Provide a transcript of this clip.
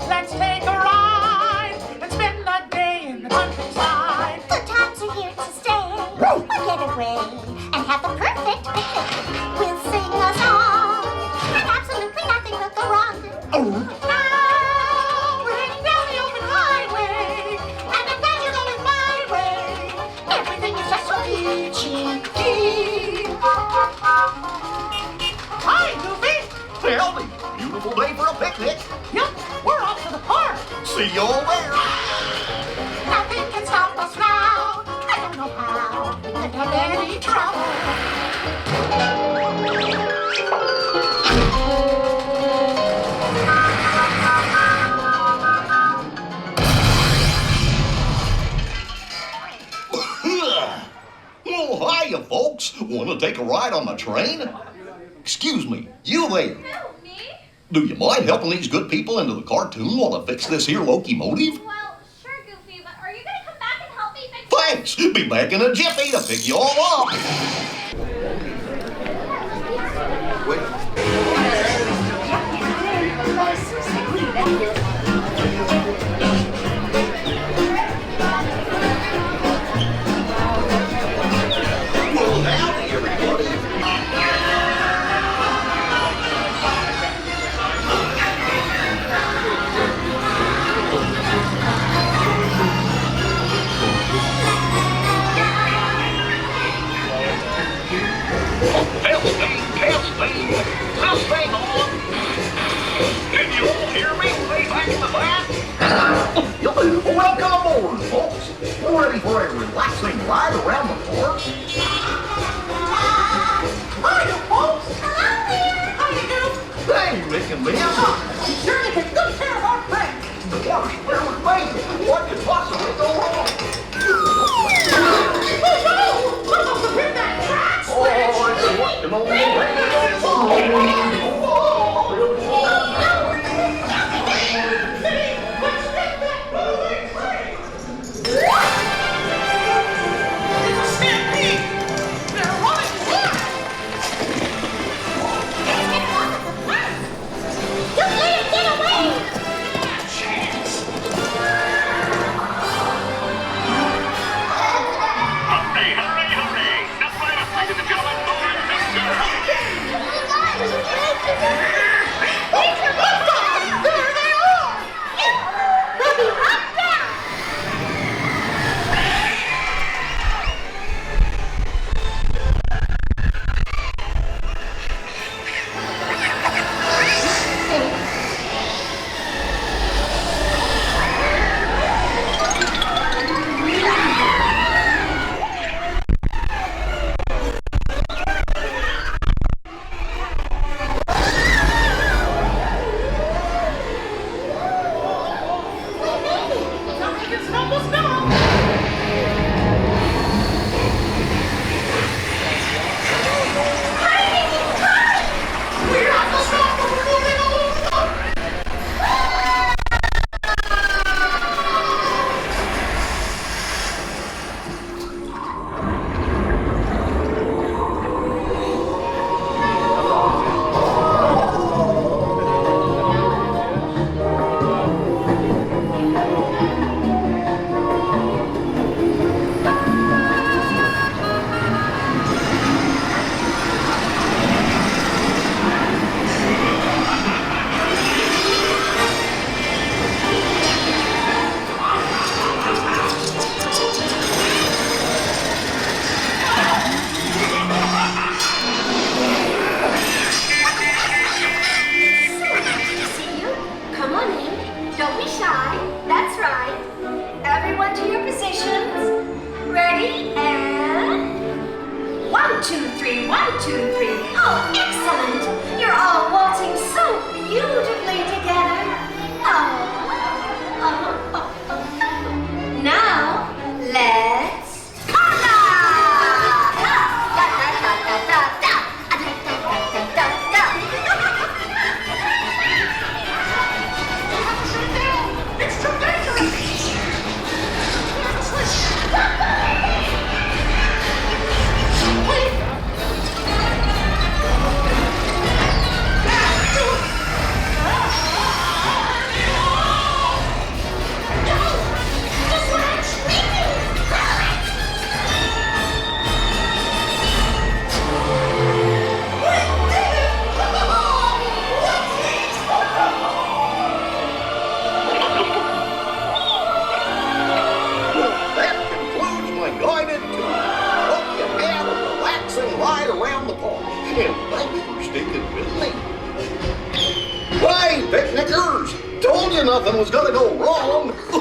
let's take a ride and spend the day in the countryside. Good times are here to stay. We'll get away and have the perfect picnic. We'll sing a song and absolutely nothing will go wrong. Now we're heading down the open highway, and I'm glad you're going my way. Everything is just so peachy keen. Hi, Goofy. Howdy. Beautiful day for a picnic. Yep, we're off to the park. See y'all there. Nothing can stop us now. I don't know how. We could have any trouble. Oh, hiya, folks. Want to take a ride on the train? Excuse me, you there. No, me? Do you mind helping these good people into the cartoon while I fix this here locomotive? Well, sure, Goofy, but are you going to come back and help me fix it? Thanks. Be back in a jiffy to pick you all up. Well, howdy, everybody. Testing. This thing on. Can you all hear me way back in the back? Welcome aboard, folks. We're ready for a relaxing ride around the park. Hiya, folks. Hello there. How you doing? Hey, Rick and Lynn. I'm sure you take good care of our friends. The water's clear with me. What could possibly go wrong? Oh, no! We're supposed to hit that track switch. Oh, it's working on the radio. Oh, excellent! You're all waltzing so beautifully together. Now, let's conga! It's too dangerous! Wait! you nothing was gonna go wrong.